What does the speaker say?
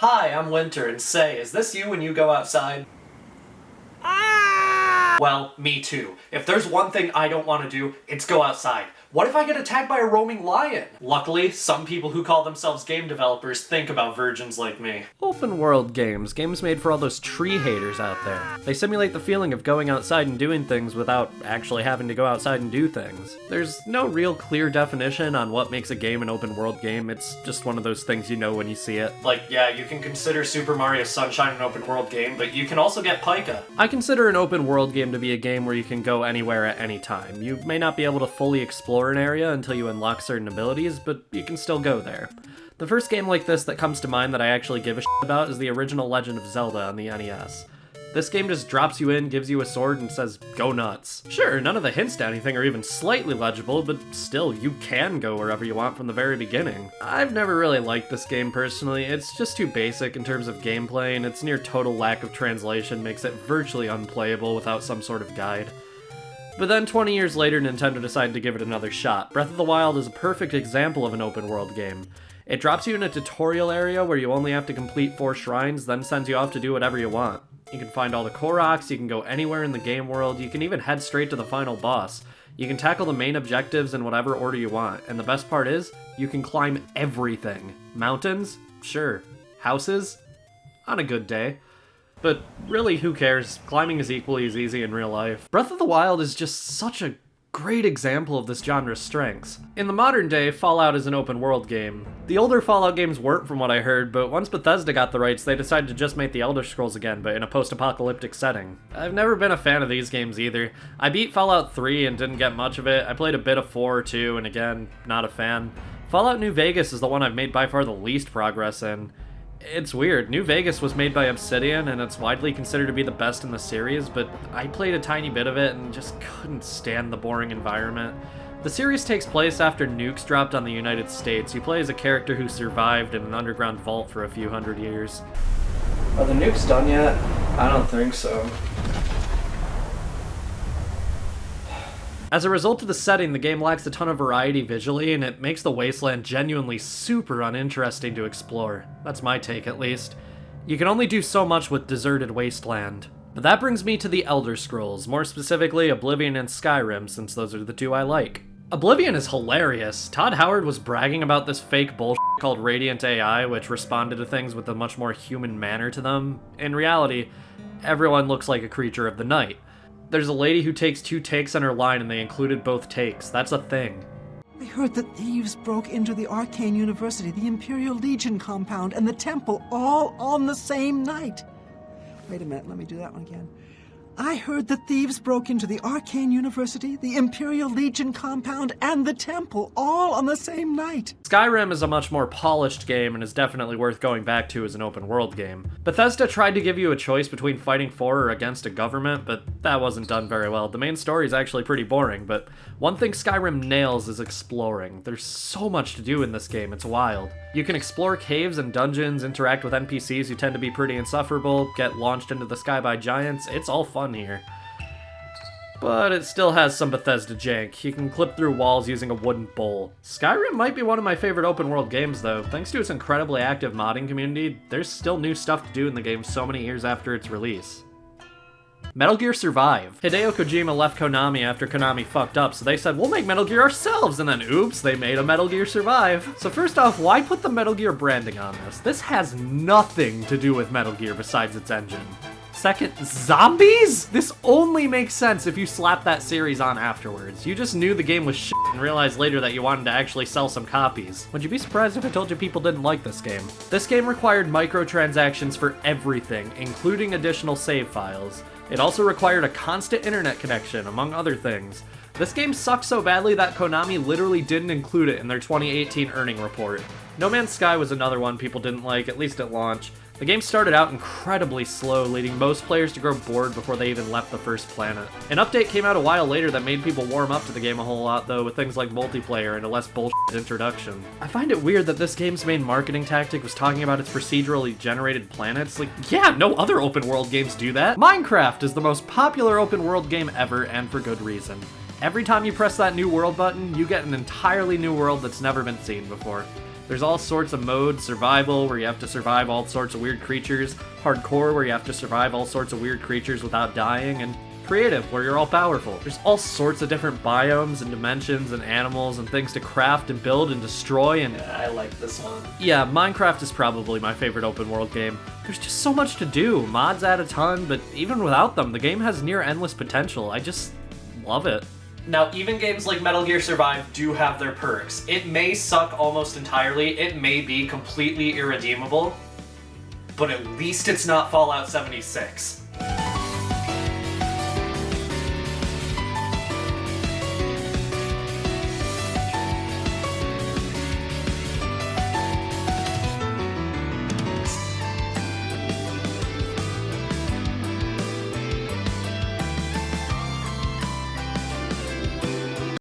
Hi, I'm Winter, and say, is this you when you go outside? Well, me too. If there's one thing I don't want to do, it's go outside. What if I get attacked by a roaming lion? Luckily, some people who call themselves game developers think about virgins like me. Open world games made for all those tree haters out there. They simulate the feeling of going outside and doing things without actually having to go outside and do things. There's no real clear definition on what makes a game an open world game, it's just one of those things you know when you see it. Like, yeah, you can consider Super Mario Sunshine an open world game, but you can also get Pica. I consider an open world game to be a game where you can go anywhere at any time. You may not be able to fully explore an area until you unlock certain abilities, but you can still go there. The first game like this that comes to mind that I actually give a shit about is the original Legend of Zelda on the NES. This game just drops you in, gives you a sword, and says, go nuts. Sure, none of the hints to anything are even slightly legible, but still, you can go wherever you want from the very beginning. I've never really liked this game personally. It's just too basic in terms of gameplay, and its near total lack of translation makes it virtually unplayable without some sort of guide. But then 20 years later, Nintendo decided to give it another shot. Breath of the Wild is a perfect example of an open world game. It drops you in a tutorial area where you only have to complete 4 shrines, then sends you off to do whatever you want. You can find all the Koroks, you can go anywhere in the game world, you can even head straight to the final boss. You can tackle the main objectives in whatever order you want, and the best part is, you can climb everything. Mountains? Sure. Houses? On a good day. But really, who cares? Climbing is equally as easy in real life. Breath of the Wild is just such a great example of this genre's strengths. In the modern day, Fallout is an open world game. The older Fallout games weren't from what I heard, but once Bethesda got the rights, they decided to just make the Elder Scrolls again, but in a post-apocalyptic setting. I've never been a fan of these games either. I beat Fallout 3 and didn't get much of it. I played a bit of 4 or 2, and again, not a fan. Fallout New Vegas is the one I've made by far the least progress in. It's weird. New Vegas was made by Obsidian, and it's widely considered to be the best in the series, but I played a tiny bit of it and just couldn't stand the boring environment. The series takes place after nukes dropped on the United States. You play as a character who survived in an underground vault for a few hundred years. Are the nukes done yet? I don't think so. As a result of the setting, the game lacks a ton of variety visually, and it makes the wasteland genuinely super uninteresting to explore. That's my take, at least. You can only do so much with deserted wasteland. But that brings me to the Elder Scrolls, more specifically Oblivion and Skyrim, since those are the 2 I like. Oblivion is hilarious. Todd Howard was bragging about this fake bullshit called Radiant AI, which responded to things with a much more human manner to them. In reality, everyone looks like a creature of the night. There's a lady who takes 2 takes on her line and they included both takes. That's a thing. I heard that thieves broke into the Arcane University, the Imperial Legion compound, and the temple all on the same night. Wait a minute, let me do that one again. I heard that thieves broke into the Arcane University, the Imperial Legion compound, and the temple all on the same night. Skyrim is a much more polished game and is definitely worth going back to as an open world game. Bethesda tried to give you a choice between fighting for or against a government, but that wasn't done very well. The main story is actually pretty boring, but one thing Skyrim nails is exploring. There's so much to do in this game, it's wild. You can explore caves and dungeons, interact with NPCs who tend to be pretty insufferable, get launched into the sky by giants, it's all fun here. But it still has some Bethesda jank. You can clip through walls using a wooden bowl. Skyrim might be one of my favorite open world games though. Thanks to its incredibly active modding community, there's still new stuff to do in the game so many years after its release. Metal Gear Survive. Hideo Kojima left Konami after Konami fucked up, so they said, we'll make Metal Gear ourselves, and then oops, they made a Metal Gear Survive. So first off, why put the Metal Gear branding on this? This has nothing to do with Metal Gear besides its engine. Second, zombies? This only makes sense if you slap that series on afterwards. You just knew the game was shit and realized later that you wanted to actually sell some copies. Would you be surprised if I told you people didn't like this game? This game required microtransactions for everything, including additional save files. It also required a constant internet connection, among other things. This game sucks so badly that Konami literally didn't include it in their 2018 earning report. No Man's Sky was another one people didn't like, at least at launch. The game started out incredibly slow, leading most players to grow bored before they even left the first planet. An update came out a while later that made people warm up to the game a whole lot, though, with things like multiplayer and a less bullshit introduction. I find it weird that this game's main marketing tactic was talking about its procedurally generated planets. Like, yeah, no other open world games do that. Minecraft is the most popular open world game ever, and for good reason. Every time you press that new world button, you get an entirely new world that's never been seen before. There's all sorts of modes: survival, where you have to survive all sorts of weird creatures; hardcore, where you have to survive all sorts of weird creatures without dying; and creative, where you're all powerful. There's all sorts of different biomes and dimensions and animals and things to craft and build and destroy, and I like this one. yeah, Minecraft is probably my favorite open world game. There's just so much to do. Mods add a ton, but even without them, the game has near endless potential. I just love it. Now, even games like Metal Gear Survive do have their perks. It may suck almost entirely, it may be completely irredeemable, but at least it's not Fallout 76.